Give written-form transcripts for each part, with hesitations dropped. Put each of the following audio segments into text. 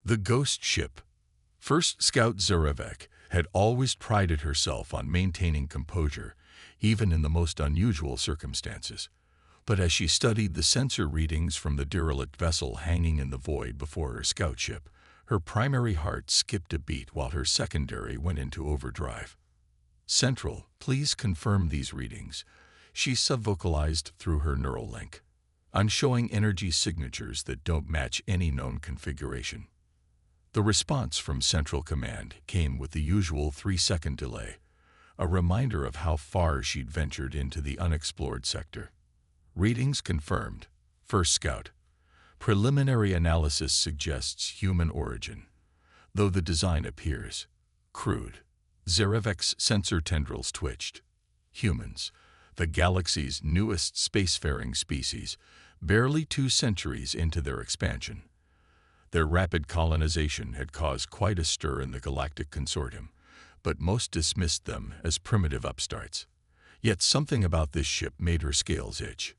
The Ghost Ship. First Scout Zarevek had always prided herself on maintaining composure, even in the most unusual circumstances. But as she studied the sensor readings from the derelict vessel hanging in the void before her scout ship, her primary heart skipped a beat while her secondary went into overdrive. "Central, please confirm these readings," she subvocalized through her neural link. "I'm showing energy signatures that don't match any known configuration." The response from Central Command came with the usual 3-second delay, a reminder of how far she'd ventured into the unexplored sector. Readings confirmed. First Scout. Preliminary analysis suggests human origin, though the design appears crude. Zarevek's sensor tendrils twitched. Humans, the galaxy's newest spacefaring species, barely 2 centuries into their expansion. Their rapid colonization had caused quite a stir in the Galactic Consortium, but most dismissed them as primitive upstarts. Yet something about this ship made her scales itch.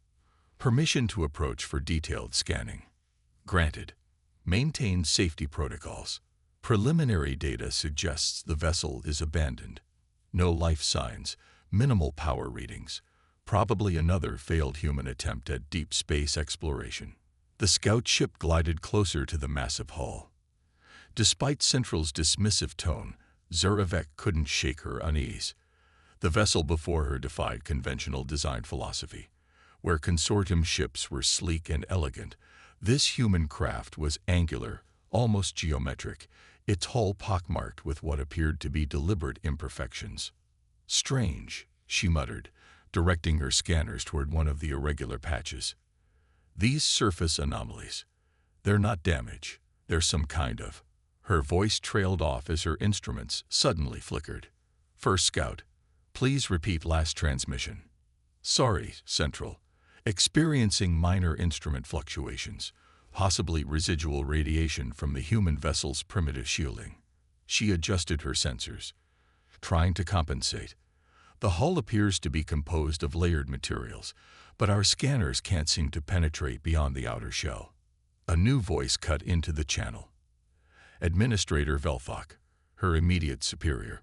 Permission to approach for detailed scanning. Granted. Maintain safety protocols. Preliminary data suggests the vessel is abandoned. No life signs, minimal power readings. Probably another failed human attempt at deep space exploration. The scout ship glided closer to the massive hull. Despite Central's dismissive tone, Zarevek couldn't shake her unease. The vessel before her defied conventional design philosophy. Where consortium ships were sleek and elegant, this human craft was angular, almost geometric, its hull pockmarked with what appeared to be deliberate imperfections. "Strange," she muttered, directing her scanners toward one of the irregular patches. "These surface anomalies. They're not damage. They're some kind of..." Her voice trailed off as her instruments suddenly flickered. "First Scout, please repeat last transmission." "Sorry, Central. Experiencing minor instrument fluctuations, possibly residual radiation from the human vessel's primitive shielding." She adjusted her sensors, trying to compensate. "The hull appears to be composed of layered materials, but our scanners can't seem to penetrate beyond the outer shell." A new voice cut into the channel. Administrator Velthok, her immediate superior.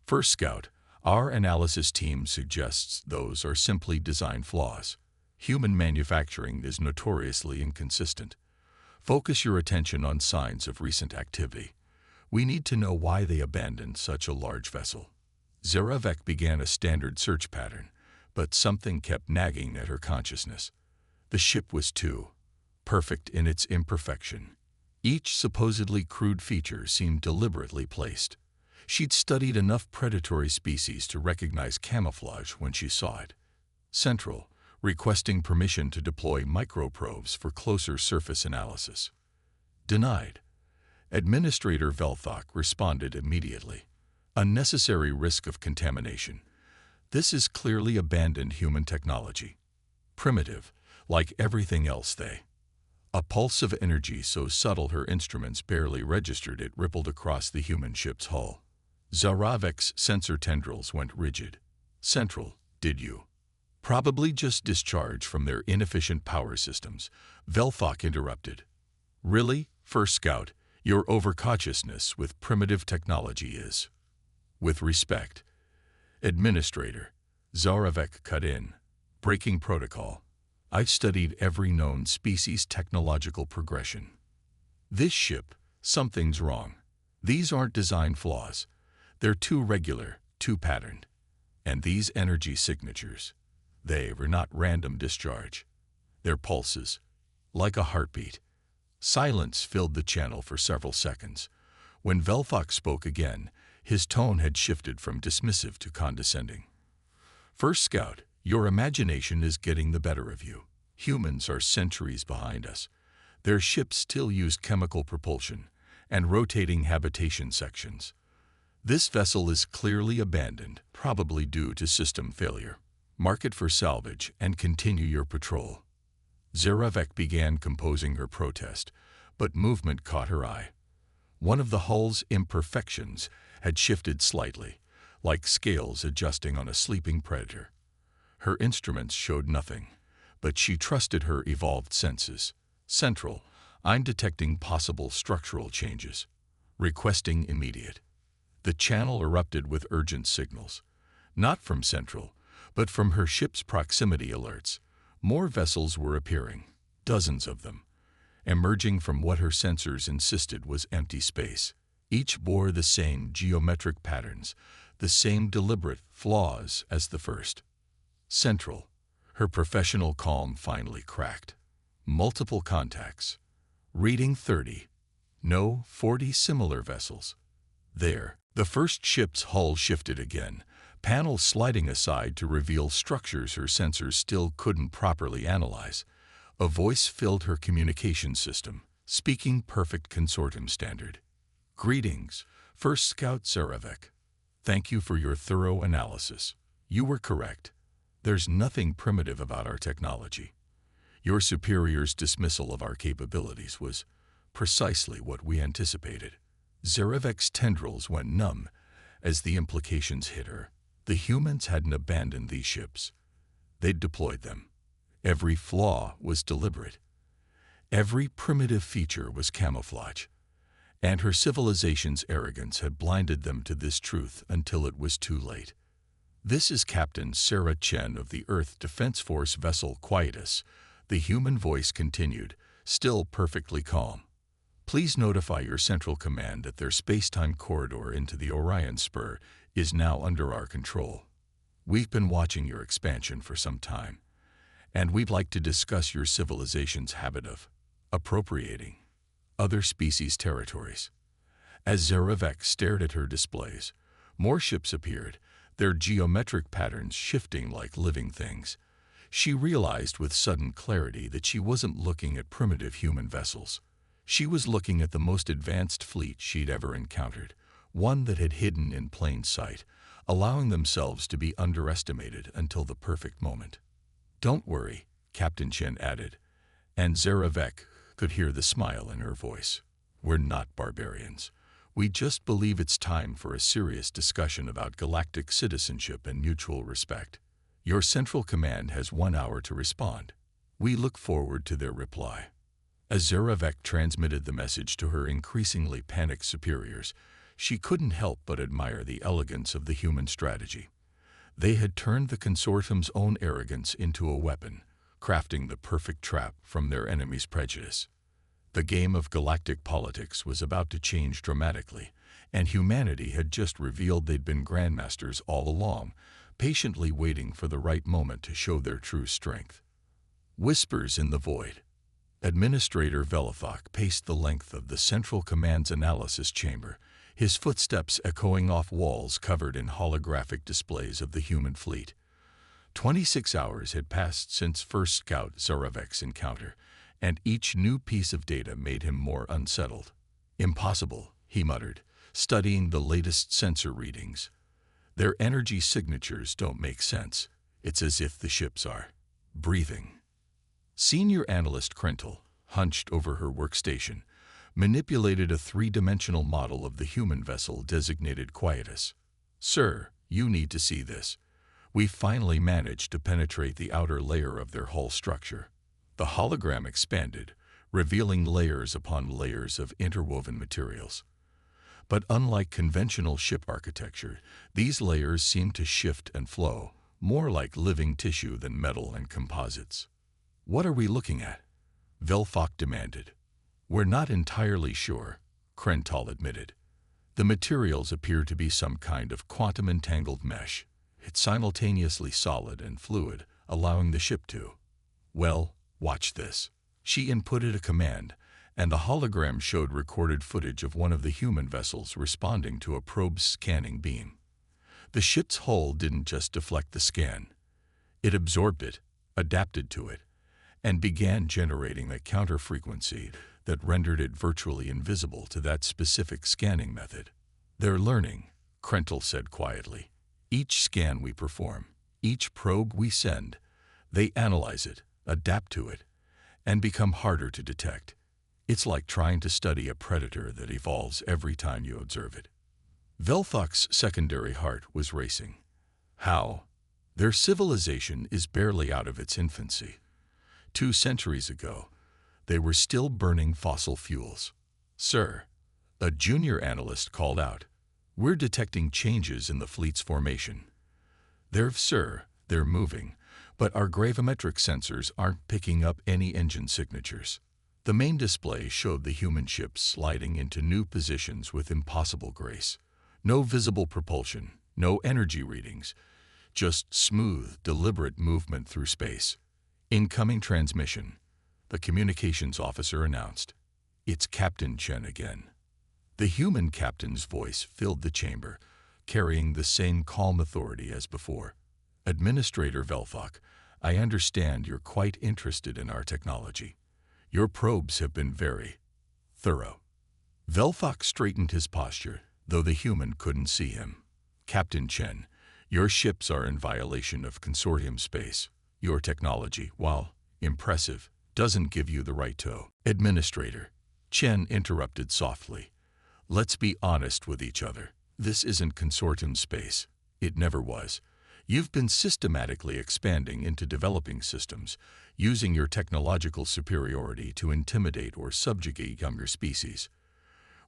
"First Scout, our analysis team suggests those are simply design flaws. Human manufacturing is notoriously inconsistent. Focus your attention on signs of recent activity. We need to know why they abandoned such a large vessel." Zarevek began a standard search pattern, but something kept nagging at her consciousness. The ship was too perfect in its imperfection. Each supposedly crude feature seemed deliberately placed. She'd studied enough predatory species to recognize camouflage when she saw it. Central, requesting permission to deploy microprobes for closer surface analysis. Denied. Administrator Velthok responded immediately. "Unnecessary risk of contamination. This is clearly abandoned human technology. Primitive, like everything else they..." A pulse of energy so subtle her instruments barely registered it rippled across the human ship's hull. Zarevek's sensor tendrils went rigid. "Central, did you..." "Probably just discharge from their inefficient power systems," Velthok interrupted. "Really, First Scout, your overcautiousness with primitive technology is..." "With respect, Administrator," Zarevek cut in, "breaking protocol. I've studied every known species' technological progression. This ship, something's wrong. These aren't design flaws. They're too regular, too patterned. And these energy signatures, they were not random discharge. They're pulses, like a heartbeat." Silence filled the channel for several seconds. When Velthok spoke again, his tone had shifted from dismissive to condescending. "First Scout, your imagination is getting the better of you. Humans are centuries behind us. Their ships still use chemical propulsion and rotating habitation sections. This vessel is clearly abandoned, probably due to system failure. Mark it for salvage and continue your patrol." Zarevek began composing her protest, but movement caught her eye. One of the hull's imperfections had shifted slightly, like scales adjusting on a sleeping predator. Her instruments showed nothing, but she trusted her evolved senses. "Central, I'm detecting possible structural changes. Requesting immediate. The channel erupted with urgent signals. Not from Central, but from her ship's proximity alerts. More vessels were appearing, dozens of them, emerging from what her sensors insisted was empty space. Each bore the same geometric patterns, the same deliberate flaws as the first. Central. Her professional calm finally cracked. Multiple contacts. Reading 30. No, 40 similar vessels. There, the first ship's hull shifted again, panels sliding aside to reveal structures her sensors still couldn't properly analyze. A voice filled her communication system, speaking perfect consortium standard. Greetings, First Scout Zarevek. Thank you for your thorough analysis. You were correct. There's nothing primitive about our technology. Your superior's dismissal of our capabilities was precisely what we anticipated. Zarevek's tendrils went numb as the implications hit her. The humans hadn't abandoned these ships. They'd deployed them. Every flaw was deliberate. Every primitive feature was camouflage. And her civilization's arrogance had blinded them to this truth until it was too late. This is Captain Sarah Chen of the Earth Defense Force vessel Quietus. The human voice continued, still perfectly calm. Please notify your Central Command that their space-time corridor into the Orion Spur is now under our control. We've been watching your expansion for some time, and we'd like to discuss your civilization's habit of appropriating other species' territories. As Zarevek stared at her displays, more ships appeared, their geometric patterns shifting like living things. She realized with sudden clarity that she wasn't looking at primitive human vessels. She was looking at the most advanced fleet she'd ever encountered, one that had hidden in plain sight, allowing themselves to be underestimated until the perfect moment. Don't worry, Captain Chen added, and Zarevek could hear the smile in her voice. We're not barbarians. We just believe it's time for a serious discussion about galactic citizenship and mutual respect. Your Central Command has 1 hour to respond. We look forward to their reply. As Zarevek transmitted the message to her increasingly panicked superiors, she couldn't help but admire the elegance of the human strategy. They had turned the consortium's own arrogance into a weapon, crafting the perfect trap from their enemy's prejudice. The game of galactic politics was about to change dramatically, and humanity had just revealed they'd been grandmasters all along, patiently waiting for the right moment to show their true strength. Whispers in the void. Administrator Velithok paced the length of the Central Command's analysis chamber, his footsteps echoing off walls covered in holographic displays of the human fleet. 26 hours had passed since First Scout Zarevek's encounter, and each new piece of data made him more unsettled. Impossible, he muttered, studying the latest sensor readings. Their energy signatures don't make sense. It's as if the ships are breathing. Senior Analyst Krentel, hunched over her workstation, manipulated a three-dimensional model of the human vessel designated Quietus. Sir, you need to see this. We finally managed to penetrate the outer layer of their hull structure. The hologram expanded, revealing layers upon layers of interwoven materials. But unlike conventional ship architecture, these layers seemed to shift and flow, more like living tissue than metal and composites. What are we looking at? Velithok demanded. We're not entirely sure, Krental admitted. The materials appear to be some kind of quantum-entangled mesh. It's simultaneously solid and fluid, allowing the ship to. Well, watch this. She inputted a command, and the hologram showed recorded footage of one of the human vessels responding to a probe's scanning beam. The ship's hull didn't just deflect the scan. It absorbed it, adapted to it, and began generating a counter-frequency that rendered it virtually invisible to that specific scanning method. They're learning, Krental said quietly. Each scan we perform, each probe we send, they analyze it, adapt to it, and become harder to detect. It's like trying to study a predator that evolves every time you observe it. Velithok's secondary heart was racing. How? Their civilization is barely out of its infancy. 2 centuries ago, They were still burning fossil fuels. "Sir," a junior analyst called out, "we're detecting changes in the fleet's formation." Sir, they're moving, but our gravimetric sensors aren't picking up any engine signatures." The main display showed the human ships sliding into new positions with impossible grace. No visible propulsion, no energy readings, just smooth, deliberate movement through space. "Incoming transmission," the communications officer announced. "It's Captain Chen again." The human captain's voice filled the chamber, carrying the same calm authority as before. "Administrator Velthok, I understand you're quite interested in our technology. Your probes have been very thorough." Velthok straightened his posture, though the human couldn't see him. "Captain Chen, your ships are in violation of consortium space. Your technology, while impressive, doesn't give you the right to." "Administrator," Chen interrupted softly, "let's be honest with each other. This isn't consortium space. It never was. You've been systematically expanding into developing systems, using your technological superiority to intimidate or subjugate younger species.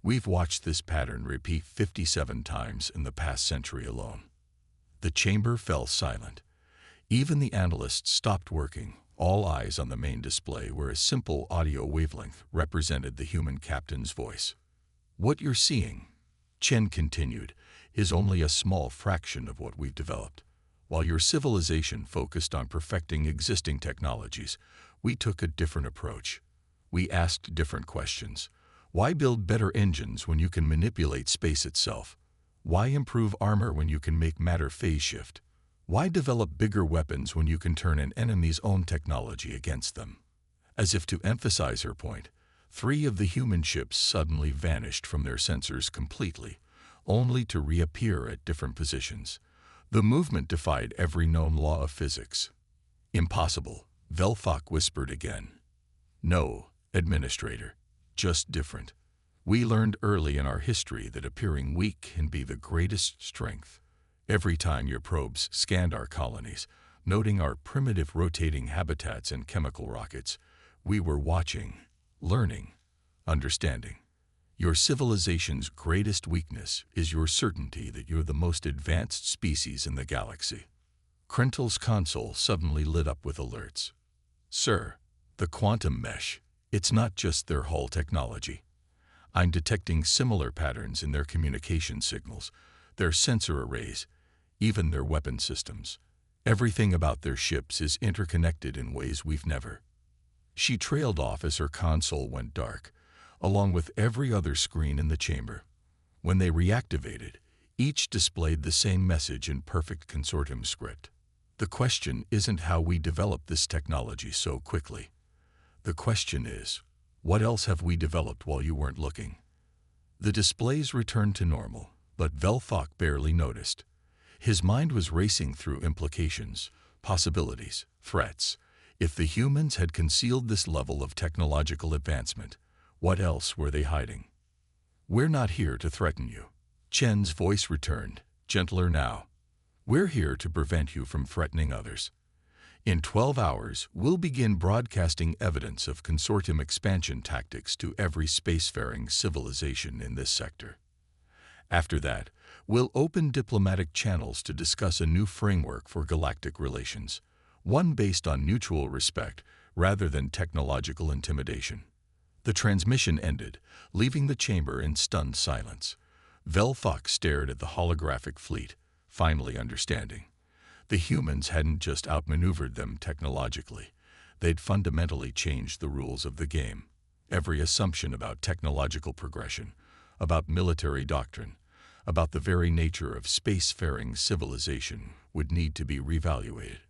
We've watched this pattern repeat 57 times in the past century alone." The chamber fell silent. Even the analysts stopped working, all eyes on the main display where a simple audio wavelength represented the human captain's voice. "What you're seeing," Chen continued, "is only a small fraction of what we've developed. While your civilization focused on perfecting existing technologies, we took a different approach. We asked different questions. Why build better engines when you can manipulate space itself? Why improve armor when you can make matter phase shift? Why develop bigger weapons when you can turn an enemy's own technology against them?" As if to emphasize her point, 3 of the human ships suddenly vanished from their sensors completely, only to reappear at different positions. The movement defied every known law of physics. "Impossible," Velthok whispered again. "No, Administrator, just different. We learned early in our history that appearing weak can be the greatest strength. Every time your probes scanned our colonies, noting our primitive rotating habitats and chemical rockets, we were watching, learning, understanding. Your civilization's greatest weakness is your certainty that you're the most advanced species in the galaxy." Krentel's console suddenly lit up with alerts. "Sir, the quantum mesh, it's not just their hull technology. I'm detecting similar patterns in their communication signals, their sensor arrays, even their weapon systems. Everything about their ships is interconnected in ways we've never." She trailed off as her console went dark, along with every other screen in the chamber. When they reactivated, each displayed the same message in perfect consortium script. "The question isn't how we developed this technology so quickly. The question is, what else have we developed while you weren't looking?" The displays returned to normal, but Velthok barely noticed. His mind was racing through implications, possibilities, threats. If the humans had concealed this level of technological advancement, what else were they hiding? "We're not here to threaten you." Chen's voice returned, gentler now. "We're here to prevent you from threatening others. In 12 hours, we'll begin broadcasting evidence of consortium expansion tactics to every spacefaring civilization in this sector. After that, we'll open diplomatic channels to discuss a new framework for galactic relations, one based on mutual respect rather than technological intimidation." The transmission ended, leaving the chamber in stunned silence. Velthok stared at the holographic fleet, finally understanding. The humans hadn't just outmaneuvered them technologically. They'd fundamentally changed the rules of the game. Every assumption about technological progression, about military doctrine, about the very nature of spacefaring civilization would need to be reevaluated.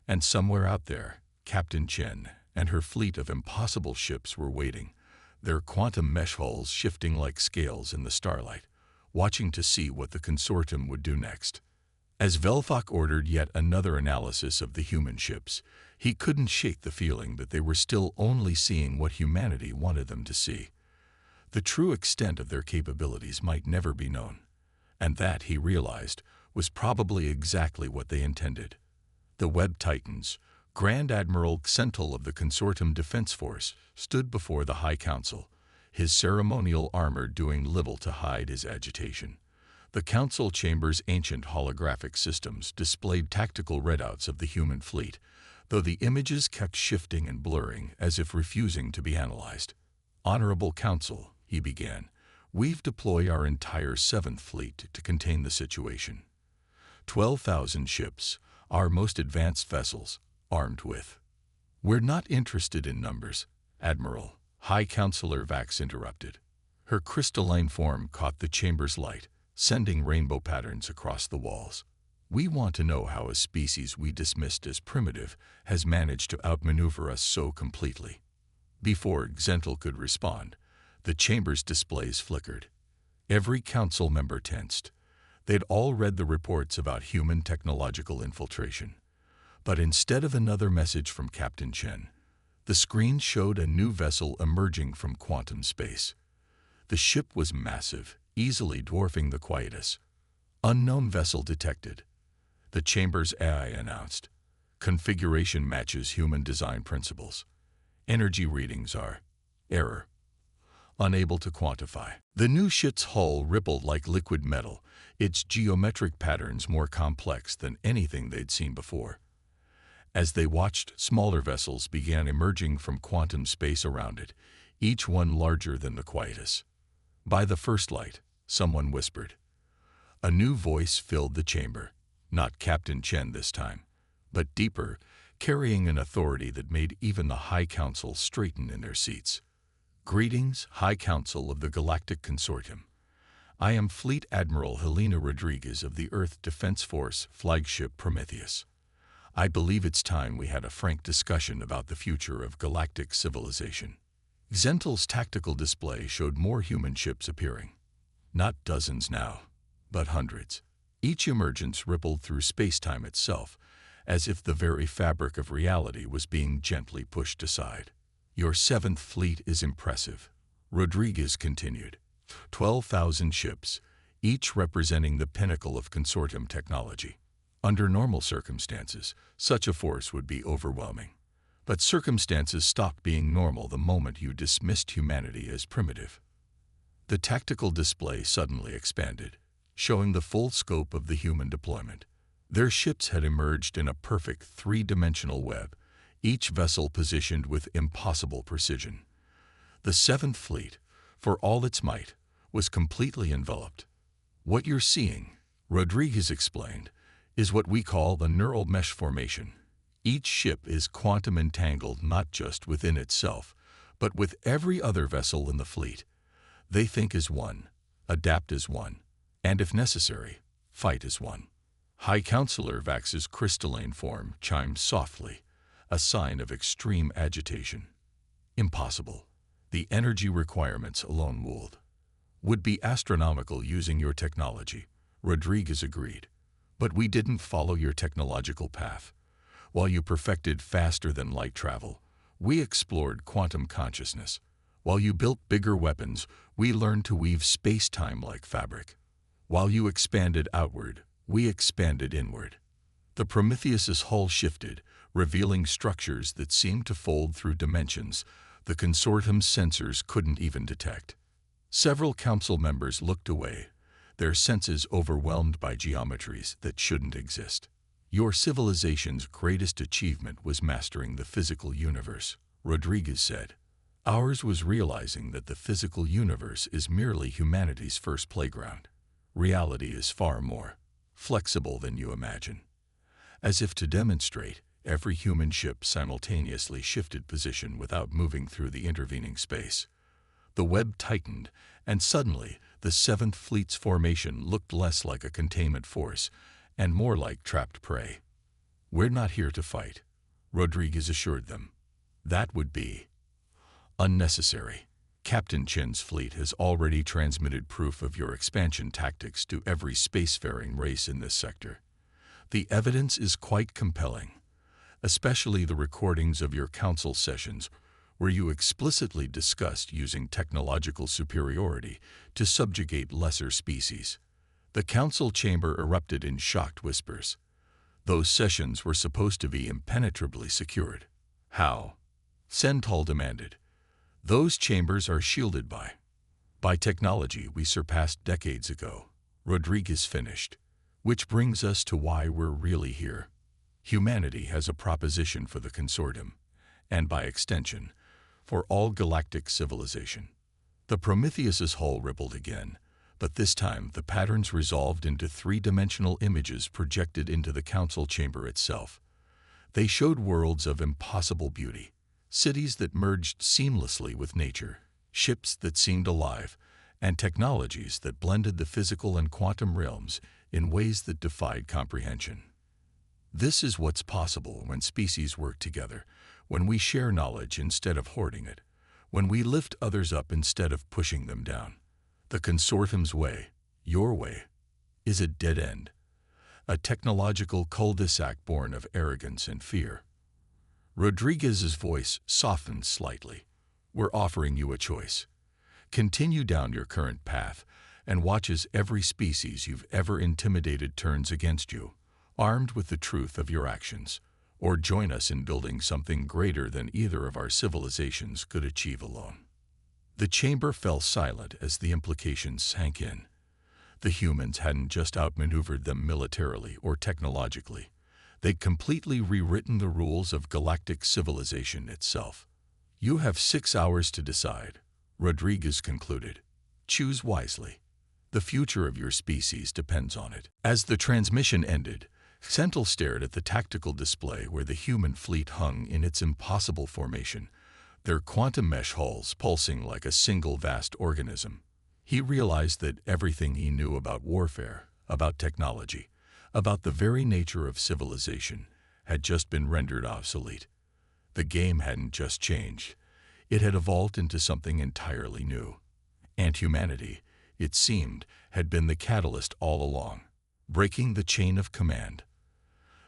And somewhere out there, Captain Chen and her fleet of impossible ships were waiting, their quantum mesh hulls shifting like scales in the starlight, watching to see what the consortium would do next. As Velthok ordered yet another analysis of the human ships, he couldn't shake the feeling that they were still only seeing what humanity wanted them to see. The true extent of their capabilities might never be known, and that, he realized, was probably exactly what they intended. The Web Titans, Grand Admiral Xentil of the Consortium Defense Force stood before the High Council, his ceremonial armor doing little to hide his agitation. The council chamber's ancient holographic systems displayed tactical readouts of the human fleet, though the images kept shifting and blurring as if refusing to be analyzed. "Honorable Council," he began, "we've deployed our entire 7th Fleet to contain the situation. 12,000 ships, our most advanced vessels, armed with—" "We're not interested in numbers, Admiral," High Counselor Vax interrupted. Her crystalline form caught the chamber's light, sending rainbow patterns across the walls. "We want to know how a species we dismissed as primitive has managed to outmaneuver us so completely." Before Xentil could respond, the chamber's displays flickered. Every council member tensed. They'd all read the reports about human technological infiltration. But instead of another message from Captain Chen, the screen showed a new vessel emerging from quantum space. The ship was massive, easily dwarfing the Quietus. "Unknown vessel detected," the chamber's AI announced. "Configuration matches human design principles. Energy readings are error. Unable to quantify." The new ship's hull rippled like liquid metal, its geometric patterns more complex than anything they'd seen before. As they watched, smaller vessels began emerging from quantum space around it, each one larger than the Quietus. By the first light, someone whispered. A new voice filled the chamber, not Captain Chen this time, but deeper, carrying an authority that made even the High Council straighten in their seats. "Greetings, High Council of the Galactic Consortium. I am Fleet Admiral Helena Rodriguez of the Earth Defense Force flagship Prometheus. I believe it's time we had a frank discussion about the future of galactic civilization." Xentil's tactical display showed more human ships appearing. Not dozens now, but hundreds. Each emergence rippled through space-time itself, as if the very fabric of reality was being gently pushed aside. "Your 7th Fleet is impressive," Rodriguez continued. 12,000 ships, each representing the pinnacle of consortium technology. Under normal circumstances, such a force would be overwhelming. But circumstances stopped being normal the moment you dismissed humanity as primitive. The tactical display suddenly expanded, showing the full scope of the human deployment. Their ships had emerged in a perfect three-dimensional web, each vessel positioned with impossible precision. The 7th Fleet, for all its might, was completely enveloped. "What you're seeing," Rodriguez explained, "is what we call the neural mesh formation. Each ship is quantum entangled not just within itself, but with every other vessel in the fleet. They think as one, adapt as one, and if necessary, fight as one." High Counselor Vax's crystalline form chimed softly, a sign of extreme agitation. "Impossible. The energy requirements alone would be astronomical using your technology," Rodriguez agreed. "But we didn't follow your technological path. While you perfected faster-than-light travel, we explored quantum consciousness. While you built bigger weapons, we learned to weave space-time like fabric. While you expanded outward, we expanded inward." The Prometheus's hull shifted, revealing structures that seemed to fold through dimensions the consortium's sensors couldn't even detect. Several council members looked away, their senses overwhelmed by geometries that shouldn't exist. "Your civilization's greatest achievement was mastering the physical universe," Rodriguez said. "Ours was realizing that the physical universe is merely humanity's first playground. Reality is far more flexible than you imagine." As if to demonstrate, every human ship simultaneously shifted position without moving through the intervening space. The web tightened, and suddenly the 7th Fleet's formation looked less like a containment force and more like trapped prey. "We're not here to fight," Rodriguez assured them. "That would be unnecessary. Captain Chen's fleet has already transmitted proof of your expansion tactics to every spacefaring race in this sector. The evidence is quite compelling, especially the recordings of your council sessions where you explicitly discussed using technological superiority to subjugate lesser species." The council chamber erupted in shocked whispers. Those sessions were supposed to be impenetrably secured. How? Senthal demanded. Those chambers are shielded by technology we surpassed decades ago. Rodriguez finished. Which brings us to why we're really here. Humanity has a proposition for the consortium, and by extension, for all galactic civilization. The Prometheus's hull rippled again, but this time the patterns resolved into three-dimensional images projected into the council chamber itself. They showed worlds of impossible beauty, cities that merged seamlessly with nature, ships that seemed alive, and technologies that blended the physical and quantum realms in ways that defied comprehension. This is what's possible when species work together, when we share knowledge instead of hoarding it, when we lift others up instead of pushing them down. The consortium's way, your way, is a dead end, a technological cul-de-sac born of arrogance and fear. Rodriguez's voice softened slightly. We're offering you a choice. Continue down your current path and watch as every species you've ever intimidated turns against you, armed with the truth of your actions, or join us in building something greater than either of our civilizations could achieve alone. The chamber fell silent as the implications sank in. The humans hadn't just outmaneuvered them militarily or technologically. They'd completely rewritten the rules of galactic civilization itself. You have 6 hours to decide, Rodriguez concluded. Choose wisely. The future of your species depends on it. As the transmission ended, Senthal stared at the tactical display where the human fleet hung in its impossible formation, their quantum mesh hulls pulsing like a single vast organism. He realized that everything he knew about warfare, about technology, about the very nature of civilization, had just been rendered obsolete. The game hadn't just changed. It had evolved into something entirely new. And humanity, it seemed, had been the catalyst all along, breaking the chain of command.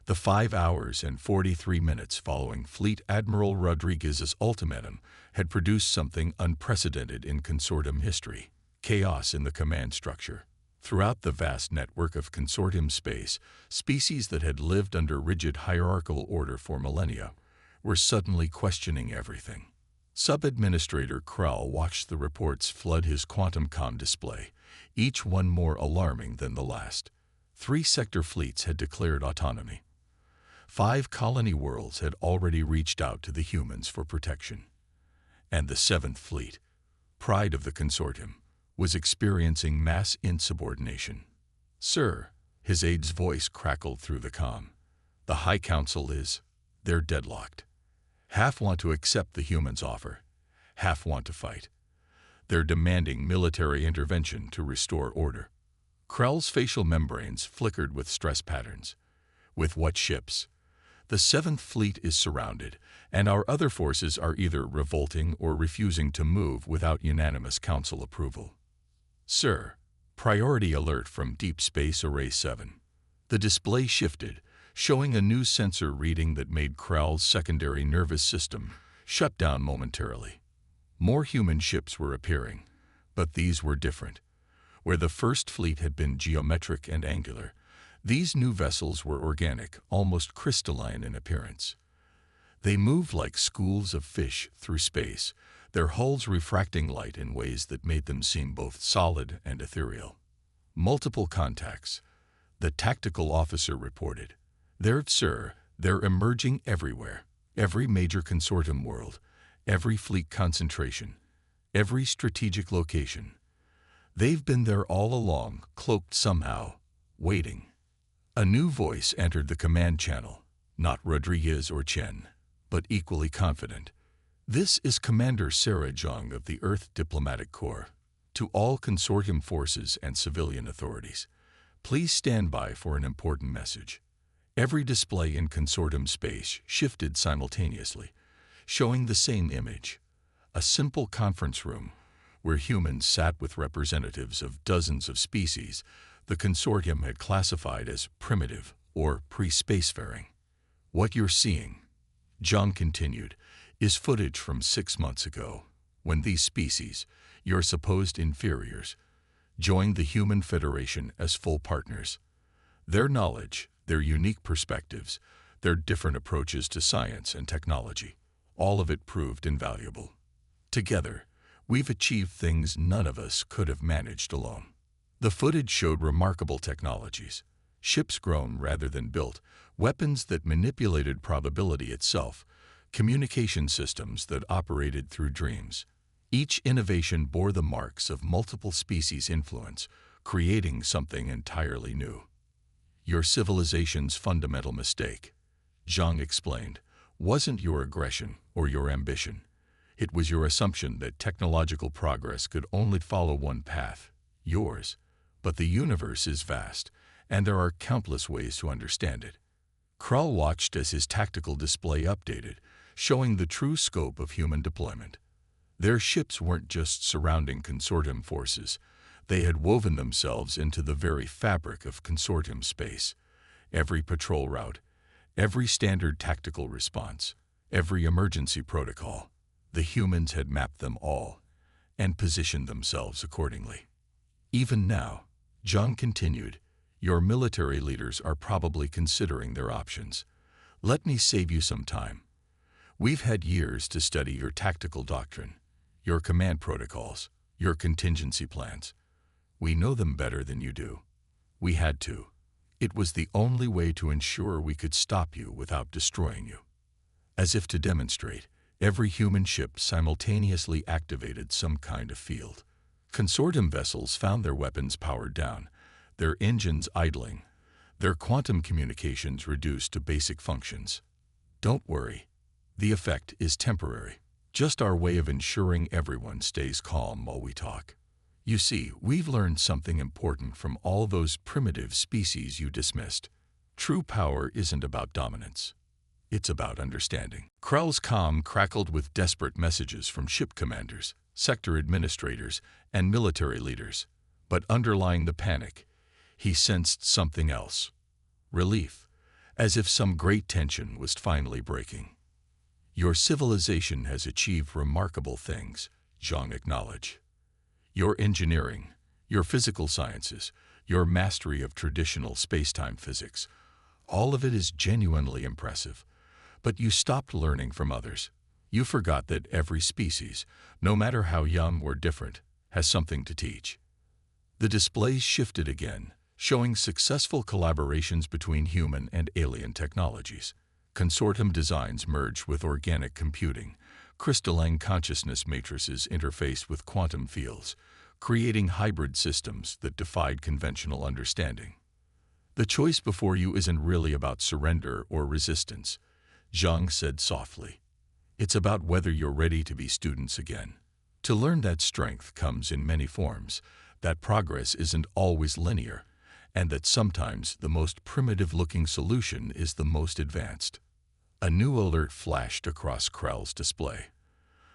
The 5 hours and 43 minutes following Fleet Admiral Rodriguez's ultimatum had produced something unprecedented in consortium history: chaos in the command structure. Throughout the vast network of consortium space, species that had lived under rigid hierarchical order for millennia were suddenly questioning everything. Sub-Administrator Krell watched the reports flood his quantum comm display, each one more alarming than the last. 3 sector fleets had declared autonomy. 5 colony worlds had already reached out to the humans for protection. And the 7th Fleet, pride of the consortium, was experiencing mass insubordination. Sir, his aide's voice crackled through the comm. The High Council they're deadlocked. Half want to accept the humans' offer, half want to fight. They're demanding military intervention to restore order. Krell's facial membranes flickered with stress patterns. With what ships? The 7th Fleet is surrounded, and our other forces are either revolting or refusing to move without unanimous council approval. Sir, priority alert from Deep Space Array 7. The display shifted, showing a new sensor reading that made Krell's secondary nervous system shut down momentarily. More human ships were appearing, but these were different. Where the 1st Fleet had been geometric and angular, these new vessels were organic, almost crystalline in appearance. They moved like schools of fish through space, their hulls refracting light in ways that made them seem both solid and ethereal. Multiple contacts, the tactical officer reported. Sir, they're emerging everywhere. Every major consortium world, every fleet concentration, every strategic location. They've been there all along, cloaked somehow, waiting. A new voice entered the command channel, not Rodriguez or Chen, but equally confident. This is Commander Sarah Jung of the Earth Diplomatic Corps. To all consortium forces and civilian authorities, please stand by for an important message. Every display in consortium space shifted simultaneously, showing the same image. A simple conference room where humans sat with representatives of dozens of species the consortium had classified as primitive or pre-spacefaring. What you're seeing, Jung continued, is footage from 6 months ago, when these species, your supposed inferiors, joined the Human Federation as full partners. Their knowledge, their unique perspectives, their different approaches to science and technology. All of it proved invaluable. Together, we've achieved things none of us could have managed alone. The footage showed remarkable technologies, ships grown rather than built, weapons that manipulated probability itself, communication systems that operated through dreams. Each innovation bore the marks of multiple species' influence, creating something entirely new. Your civilization's fundamental mistake, Zhang explained, wasn't your aggression or your ambition. It was your assumption that technological progress could only follow one path, yours. But the universe is vast, and there are countless ways to understand it. Krull watched as his tactical display updated, showing the true scope of human deployment. Their ships weren't just surrounding consortium forces. They had woven themselves into the very fabric of consortium space. Every patrol route, every standard tactical response, every emergency protocol, the humans had mapped them all and positioned themselves accordingly. Even now, Zhang continued, your military leaders are probably considering their options. Let me save you some time. We've had years to study your tactical doctrine, your command protocols, your contingency plans. We know them better than you do. We had to. It was the only way to ensure we could stop you without destroying you. As if to demonstrate, every human ship simultaneously activated some kind of field. Consortium vessels found their weapons powered down, their engines idling, their quantum communications reduced to basic functions. Don't worry. The effect is temporary. Just our way of ensuring everyone stays calm while we talk. You see, we've learned something important from all those primitive species you dismissed. True power isn't about dominance. It's about understanding. Krull's comm crackled with desperate messages from ship commanders, sector administrators, and military leaders. But underlying the panic, he sensed something else. Relief, as if some great tension was finally breaking. Your civilization has achieved remarkable things, Zhang acknowledged. Your engineering, your physical sciences, your mastery of traditional space-time physics, all of it is genuinely impressive. But you stopped learning from others. You forgot that every species, no matter how young or different, has something to teach. The displays shifted again, showing successful collaborations between human and alien technologies. Consortium designs merged with organic computing, crystalline consciousness matrices interfaced with quantum fields, creating hybrid systems that defied conventional understanding. The choice before you isn't really about surrender or resistance, Zhang said softly. It's about whether you're ready to be students again. To learn that strength comes in many forms, that progress isn't always linear, and that sometimes the most primitive-looking solution is the most advanced. A new alert flashed across Krull's display.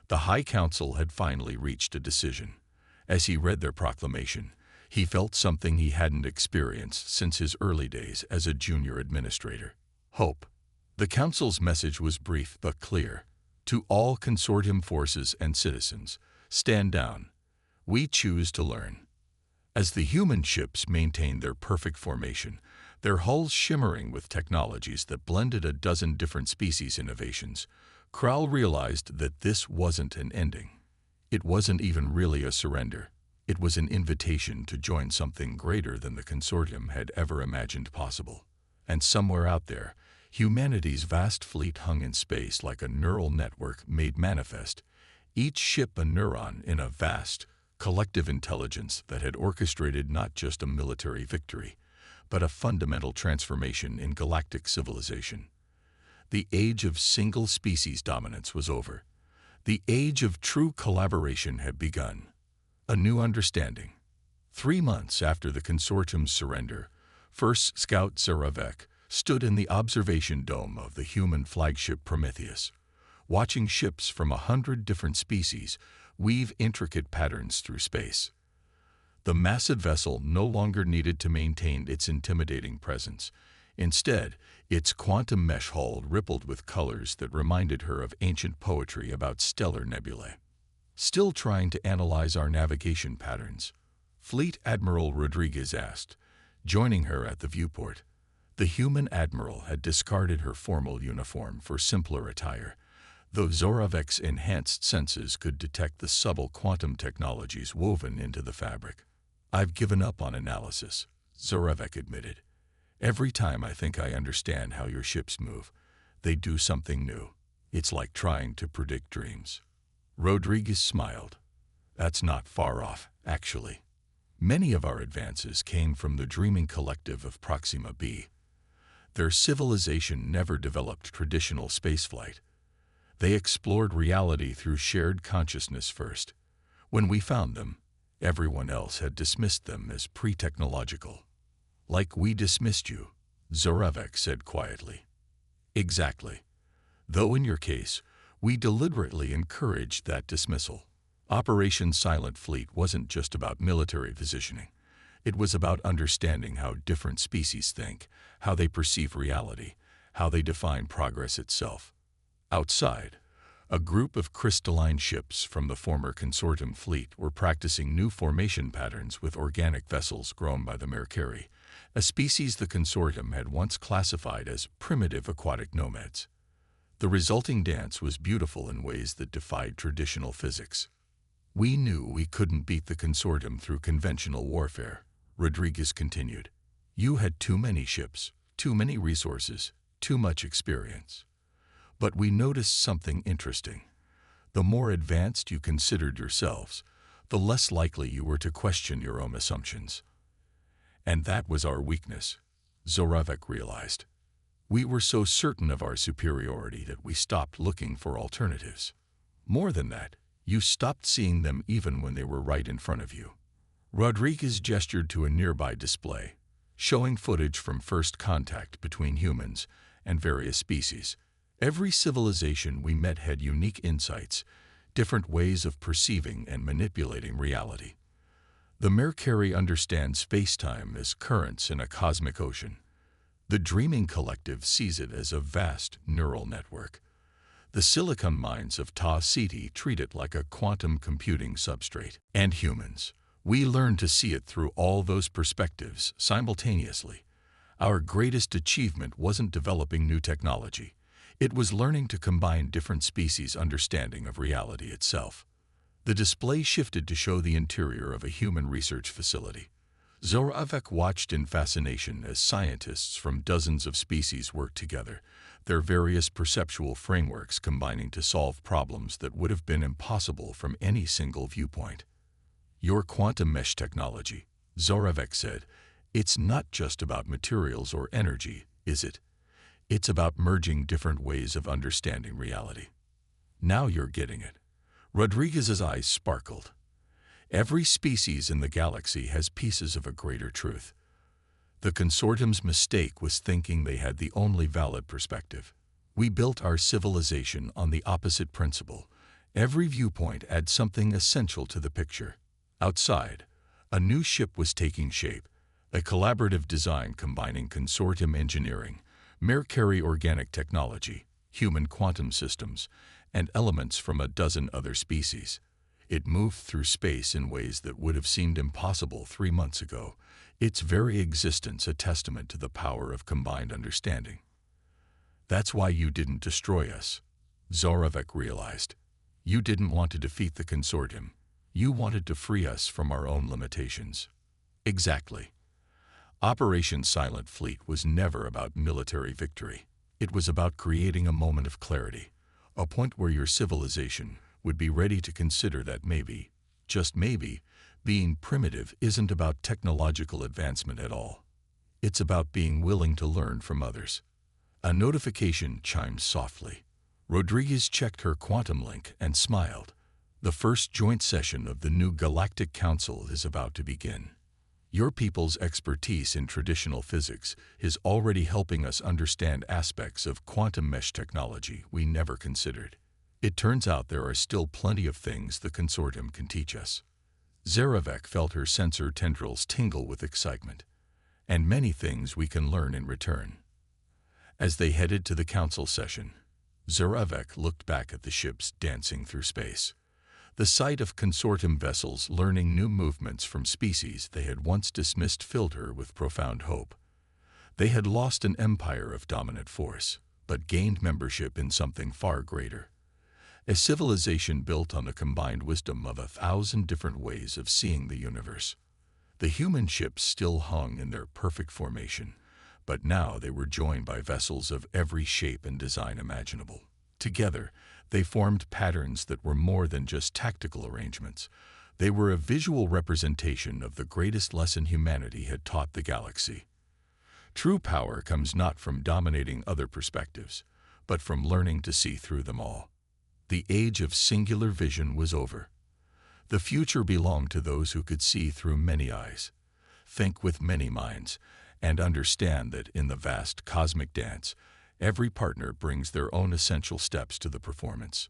The High Council had finally reached a decision. As he read their proclamation, he felt something he hadn't experienced since his early days as a junior administrator. Hope. The Council's message was brief but clear. To all consortium forces and citizens, stand down. We choose to learn. As the human ships maintained their perfect formation, their hulls shimmering with technologies that blended a dozen different species innovations, Krull realized that this wasn't an ending. It wasn't even really a surrender. It was an invitation to join something greater than the consortium had ever imagined possible. And somewhere out there, humanity's vast fleet hung in space like a neural network made manifest, each ship a neuron in a vast, collective intelligence that had orchestrated not just a military victory, but a fundamental transformation in galactic civilization. The age of single-species dominance was over. The age of true collaboration had begun. A new understanding. 3 months after the consortium's surrender, First Scout Zarevek stood in the observation dome of the human flagship Prometheus, watching ships from 100 different species weave intricate patterns through space. The massive vessel no longer needed to maintain its intimidating presence. Instead, its quantum mesh hull rippled with colors that reminded her of ancient poetry about stellar nebulae. Still trying to analyze our navigation patterns? Fleet Admiral Rodriguez asked, joining her at the viewport. The human admiral had discarded her formal uniform for simpler attire, though Zorovek's enhanced senses could detect the subtle quantum technologies woven into the fabric. "I've given up on analysis," Zorovek admitted. "Every time I think I understand how your ships move, they do something new. It's like trying to predict dreams." Rodriguez smiled. "That's not far off, actually. Many of our advances came from the dreaming collective of Proxima b. Their civilization never developed traditional spaceflight. They explored reality through shared consciousness first. When we found them, everyone else had dismissed them as pre-technological." "Like we dismissed you," Zorovek said quietly. "Exactly. Though in your case, we deliberately encouraged that dismissal. Operation Silent Fleet wasn't just about military positioning. It was about understanding how different species think, how they perceive reality, how they define progress itself." Outside, a group of crystalline ships from the former consortium fleet were practicing new formation patterns with organic vessels grown by the Mercari, a species the consortium had once classified as primitive aquatic nomads. The resulting dance was beautiful in ways that defied traditional physics. "We knew we couldn't beat the consortium through conventional warfare," Rodriguez continued. "You had too many ships, too many resources, too much experience. But we noticed something interesting. The more advanced you considered yourselves, the less likely you were to question your own assumptions. And that was our weakness," Zorovek realized. "We were so certain of our superiority that we stopped looking for alternatives. More than that, you stopped seeing them even when they were right in front of you." Rodriguez gestured to a nearby display, showing footage from first contact between humans and various species. "Every civilization we met had unique insights, different ways of perceiving and manipulating reality. The Mercari understands space-time as currents in a cosmic ocean. The dreaming collective sees it as a vast neural network. The silicon minds of Ta Ceti treat it like a quantum computing substrate. And humans, we learn to see it through all those perspectives simultaneously. Our greatest achievement wasn't developing new technology. It was learning to combine different species' understanding of reality itself." The display shifted to show the interior of a human research facility. Zorovek watched in fascination as scientists from dozens of species worked together, their various perceptual frameworks combining to solve problems that would have been impossible from any single viewpoint. "Your quantum mesh technology," Zorovek said, "it's not just about materials or energy, is it? It's about merging different ways of understanding reality." "Now you're getting it." Rodriguez's eyes sparkled. "Every species in the galaxy has pieces of a greater truth. The consortium's mistake was thinking they had the only valid perspective. We built our civilization on the opposite principle. Every viewpoint adds something essential to the picture." Outside, a new ship was taking shape, a collaborative design combining consortium engineering, Mercari organic technology, human quantum systems, and elements from a dozen other species. It moved through space in ways that would have seemed impossible 3 months ago, its very existence a testament to the power of combined understanding. "That's why you didn't destroy us," Zorovek realized. "You didn't want to defeat the consortium. You wanted to free us from our own limitations." "Exactly. Operation Silent Fleet was never about military victory. It was about creating a moment of clarity, a point where your civilization would be ready to consider that maybe, just maybe, being primitive isn't about technological advancement at all. It's about being willing to learn from others." A notification chimed softly. Rodriguez checked her quantum link and smiled. "The first joint session of the new Galactic Council is about to begin. Your people's expertise in traditional physics is already helping us understand aspects of quantum mesh technology we never considered. It turns out there are still plenty of things the consortium can teach us." Zorovek felt her sensor tendrils tingle with excitement. "And many things we can learn in return." As they headed to the council session, Zorovek looked back at the ships dancing through space. The sight of consortium vessels learning new movements from species they had once dismissed filled her with profound hope. They had lost an empire of dominant force, but gained membership in something far greater. A civilization built on the combined wisdom of 1,000 different ways of seeing the universe. The human ships still hung in their perfect formation, but now they were joined by vessels of every shape and design imaginable. Together, they formed patterns that were more than just tactical arrangements. They were a visual representation of the greatest lesson humanity had taught the galaxy. True power comes not from dominating other perspectives, but from learning to see through them all. The age of singular vision was over. The future belonged to those who could see through many eyes, think with many minds, and understand that in the vast cosmic dance, every partner brings their own essential steps to the performance.